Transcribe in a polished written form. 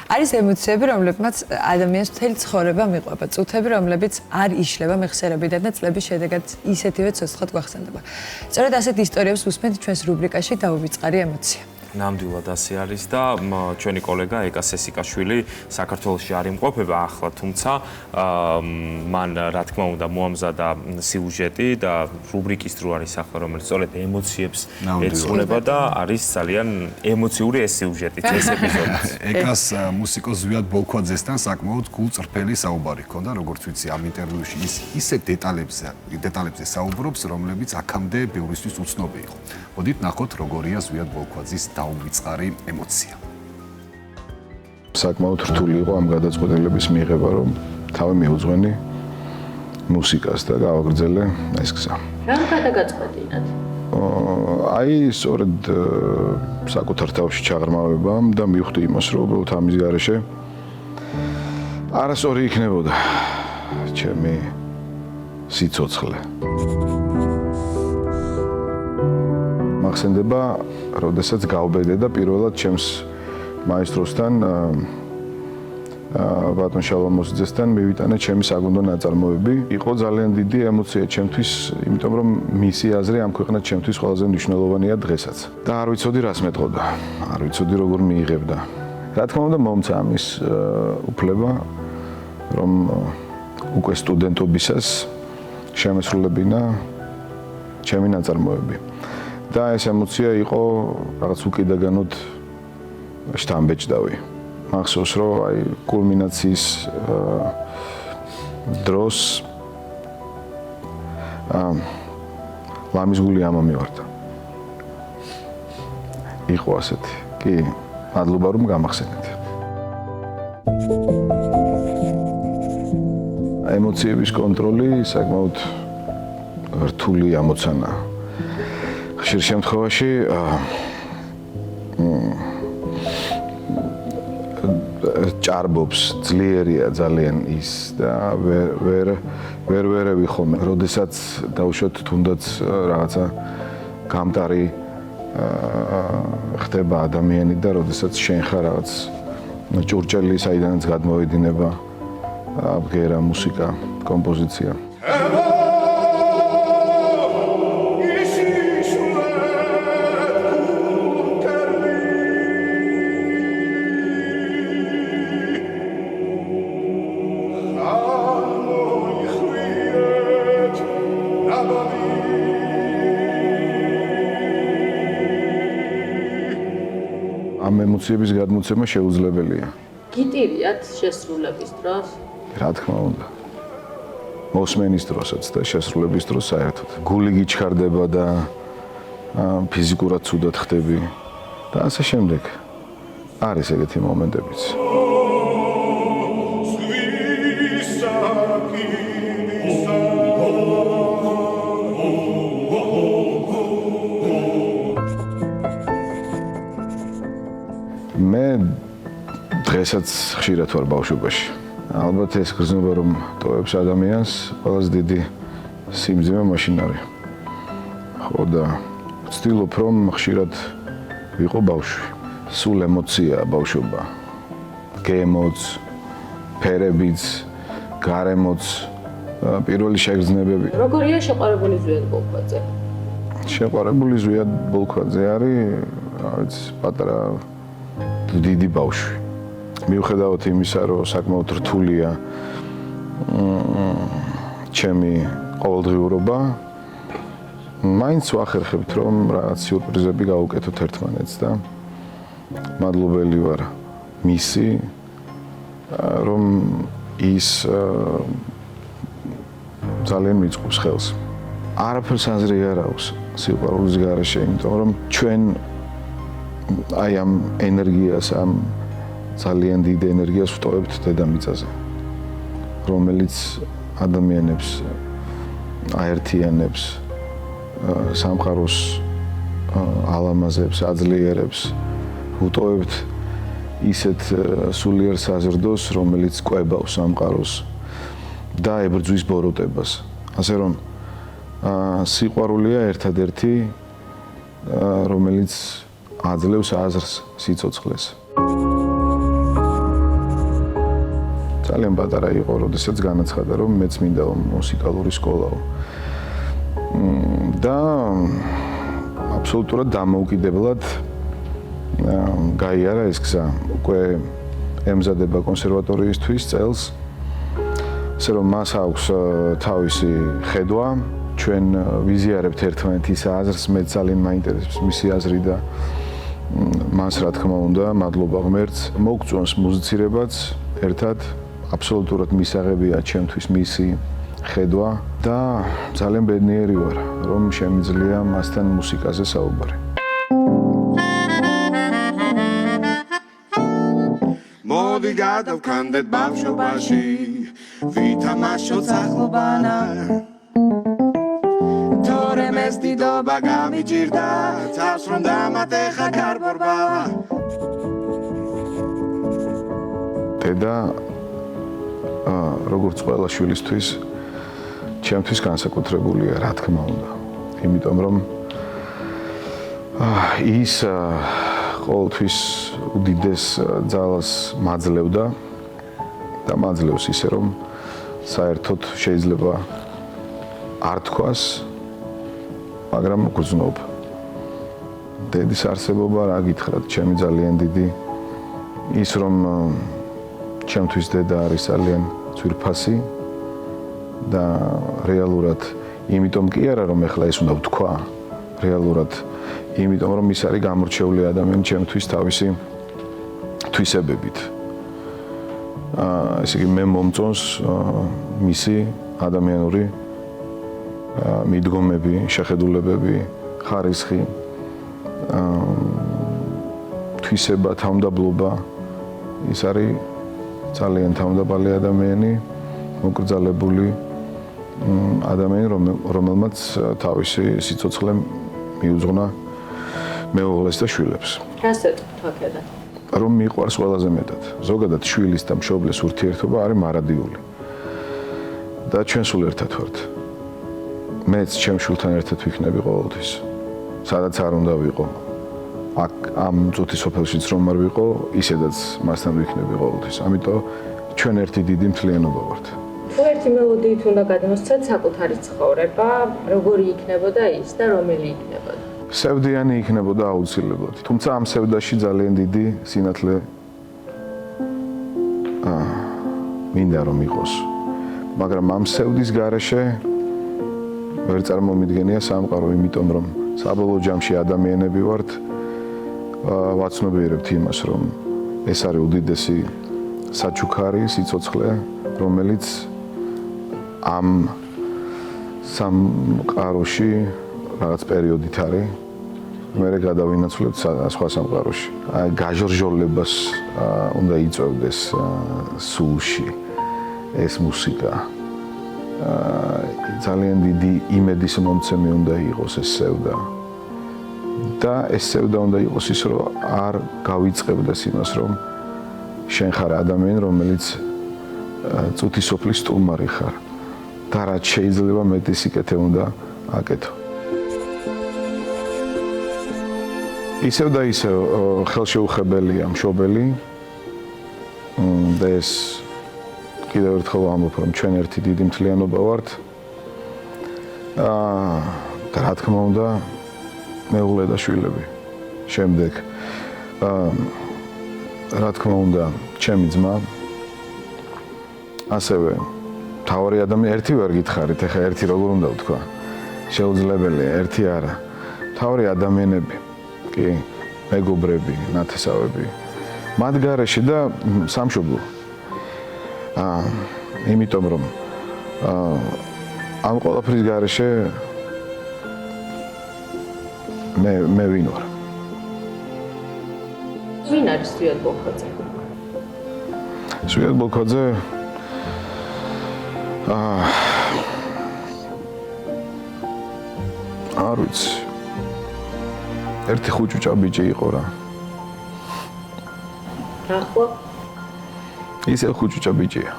არის ემოციები, რომლებმაც ადამიანს მთელი ცხოვრება მიყვება, წუთები, რომლებიც არ იშლება მეხსიერებიდან და წლების შედეგად ისეთივე ცოცხლად გვახსენდება. სწორედ ასეთ ისტორიებს უსმენთ ჩვენს რუბრიკაში დაუვიწყარი ემოცია. ნამდვილად ასე არის და ჩვენი კოლეგა ეკა სესიკაშვილი საქართველოში არ იმყოფება ახლა, თუმცა მან რა თქმა უნდა მოამზადა სიუჟეტი და რუბრიკის დრო არის ახლა, რომელიც სწორედ ემოციებს ეძღვნება და არის ძალიან ემოციური ეს სიუჟეტი, ეს ეპიზოდი. ეკას მუსიკოს ზვიად ბოლქვაძესთან საკმაოდ გულწრფელი საუბარი ჰქონდა, როგორც ვიცი, ამ ინტერვიუში ის ისეთ დეტალებზე საუბრობს, რომლებიც აქამდე ბევრისთვის უცნობი იყო. მოდით ნახოთ, როგორია ზვიად ბოლქვაძის დაუვიწყარი ემოცია. საკმაოდ რთული იყო ამ გადაწყვეტილების მიღება, რომ თავი მიუძღვენი მუსიკას და გავაგრძელე ეს გზა. რამ გადაგაწყვეტინათ? აი, სწორედ საკუთარ თავში ჩაღრმავებამ და მივხვდი იმას, რომ უბრალოდ ამის გარეშე არასწორი იქნებოდა ჩემი სიცოცხლე. მახსენდება, როდესაც გავბედე და პირველად ჩემს მაესტროსთან ბატონ შალომოსიძესთან მივიტანე ჩემი საგუნდო ნაწარმოები. იყო ძალიან დიდი ემოცია ჩემთვის, იმიტომ რომ მისი აზრი ამ ქვეყნად ჩემთვის ყველაზე მნიშვნელოვანია დღესაც. და არ ვიცოდი რას მეტყოდა, არ ვიცოდი როგორ მიიღებდა. რა თქმა უნდა, მომცა ამის უფლება, რომ უკვე სტუდენტობისას შემესრულებინა ჩემი ნაწარმოები. და ეს ემოცია იყო რაღაც უკიდაგანოდ შთამბეჭდავი. მახსოვს, რომ აი კულმინაციის დროს ლამის გული ამომივარდა. იყო ასეთი. კი, მადლობა რომ გამახსენეთ. ემოციების კონტროლი საკმაოდ რთული ამოცანა. ხშირ შემთხვევაში ჭარბობს, ძლიერია ძალიან ის და ვერ ვიხომე. როდესაც დავუშვათ თუნდაც რაღაცა გამტარი ხდება ადამიანი და როდესაც შენ ხარ რაღაც ჭურჭელი საიდანაც გადმოვედინება ბგერა, მუსიკა, კომპოზიცია. ამ ემოციების გადმოცემა შეუძლებელია. გიტირიათ შესრულების დროს? რა თქმა უნდა. მოსმენის დროსაც და შესრულების დროს საერთოდ. გული გიჩქარდება და ფიზიკურად ცუდად ხდები და ასე შემდეგ. არის ეგეთი მომენტებიც. მე დღესაც ხშირად ვარ ბავშვობაში. ალბათ ეს გრძნობა რომ ტოვებს ადამიანს, ყველაზე დიდი სიმძიმე მაშინ არის. ხო და ვცდილობ რომ ხშირად ვიყო ბავშვი. სულ ემოცია ბავშვობა. გემოც, ფერებიც, გარემოც, პირველი შეგრძნებები. როგორია შეყვარებული ზვიად ბოლქვაძე? შეყვარებული ზვიად ბოლქვაძე არის, რა ვიცი, პატარა დიდი ბავშვი. მიუხედავად იმისა, რომ საკმაოდ რთულია ჩემი ყოველდღიურობა, მაინც ვახერხებთ, რომ რაღაც სიურპრიზები გავუკეთოთ ერთმანეთს და მადლობელი ვარ მისი, რომ ის ძალიან მიწყობს ხელს. არაფერს აზრი არ აქვს სიყვარულის გარეშე, იმიტომ რომ ჩვენ აი ამ ენერგიას, ამ ძალიან დიდ ენერგიას ვტოვებთ დედამიწაზე, რომელიც ადამიანებს აერთიანებს, სამყაროს ალამაზებს, აძლიერებს, ვტოვებთ ისეთ სულიერ საზრდოს, რომელიც კვებავს სამყაროს და ებრძვის ბოროტებას. ასე რომ სიყვარულია ერთადერთი, რომელიც აძლევს აზრს სიცოცხლეს. ძალიან პატარა იყო, როდესაც განაცხადა, რომ მეც მინდა მუსიკალური სკოლაო. და აბსოლუტურად დამოუკიდებლად გაიარა ეს გზა. უკვე ემზადება კონსერვატორიისთვის წელს. ასე რომ მას აქვს თავისი ხედვა. ჩვენ ვიზიარებთ ერთმანეთის აზრს, მე ძალიან მაინტერესებს მისი აზრი და მას რა თქმა უნდა, მადლობა ღმერთს, მოგწონს მუსიცირებაც ერთად, აბსოლუტურად მისაღებია ჩემთვის მისი ხედვა და ძალიან ბედნიერი ვარ, რომ შემიძლია მასთან მუსიკაზე საუბარი. მოდი გადავქანდეთ ბავშვობაში, ვითამაშოთ ახლობანა. თორემ ეს დიდობა გამიჭირდა, თავს რომ დამატეხა კარბორბა. დედა როგორც ყველა შვილისთვის ჩემთვის განსაკუთრებულია, რა თქმა უნდა. იმიტომ რომ ის ყოველთვის უდიდეს ძალას მაძლევდა და მაძლევს ისე რომ საერთოდ შეიძლება არ თქვას, მაგრამ გრძნობ. დედის არსებობა რა გითხრათ, ჩემი ძალიან დიდი ის რომ ჩემთვის დედა არის ძალიან ძვირფასი და რეალურად იმიტომ კი არა რომ ეხლა ეს უნდა ვთქვა, რეალურად იმიტომ რომ ის არის გამორჩეული ადამიანი ჩემთვის თავისი თვისებებით. ესე იგი მე მომწონს მისი ადამიანური მიდგომები, შეხედულებები, ხარისხი, თვისება, თავმდაბლობა. ის არის ძალიან თავმდაბალი ადამიანი, მოკრძალებული ადამიანი, რომელმაც თავისი სიცოცხლე მიუძღვნა მეუღლეს და შვილებს. რასეთ თქაკედა? რომ მიყვარს ყველაზე მეტად. ზოგადად შვილის და მშობლის ურთიერთობა არის მარადიული. და ჩვენ სულ ერთად ვართ. მეც ჩემ შვილთან ერთად ვიქნები ყოველთვის. სადაც არ უნდა ვიყო. აქ ამ წუთის სოფელშიც რომ არ ვიყო, ისედაც მასთან ვიქნები ყოველთვის. ამიტომ ჩვენ ერთი დიდი მთლიანობა ვართ. თუ ერთი მელოდიით უნდა გადმოსცეთ საკუთარი ცხოვრება, როგორი იქნებოდა ის და რომელი იქნებოდა? სევდიანი იქნებოდა აუცილებლად. თუმცა ამ სევდაში ძალიან დიდი სინათლე მინდა რომ იყოს. მაგრამ ამ სევდის გარეშე ვერ წარმომიდგენია სამყარო, იმიტომ რომ საბოლოო ჯამში ადამიანები ვართ, ვაცნობიერებთ იმას, რომ ეს არის უდიდესი საჩუქარი, სიცოცხლე, რომელიც ამ სამყაროში რაღაც პერიოდით არის. მე გადავინაცვლებთ სხვა სამყაროში. აი გაჟორჟოლებას უნდა იწევდეს სულში ეს მუსიკა. ძალიან დიდი იმედის მომცემი უნდა იყოს ეს სევდა. და ეს სევდა უნდა იყოს ის, რომ არ გავიწყებდეს იმას, რომ შენ ხარ ადამიანი, რომელიც წუთის სოფლის სტუმარი ხარ და რაც შეიძლება მეტი სიკეთე უნდა აკეთო. ისევ და ისევ ხელშეუხებელია მშობელი და ეს კიდევ ერთხელ ვამბობ, რომ ჩვენ ერთი დიდი მთლიანობა ვართ. და რა თქმა უნდა, მეუღლე და შვილები. შემდეგ რა თქმა უნდა, ჩემი ძმა. ასევე თავი ადამიანი ერთი ვერ გითხარით, ეხა ერთი როგორ უნდა ვთქვა? შეუძლებელია, ერთი არა. თავი ადამიანები, კი, მეგობრები, ნათესავები. მათ გარეშე და სამშობლო. იმიტომ რომ ამ ყველაფრის გარეშე მე ვინ ვარ? ვინ არის ზვიად ბოლქვაძე? ზვიად ბოლქვაძე არ ვიცი. ერთი ხუჭუჭა ბიჭი იყო რა. ახლა ისე ხუჭუჭა ბიჭია.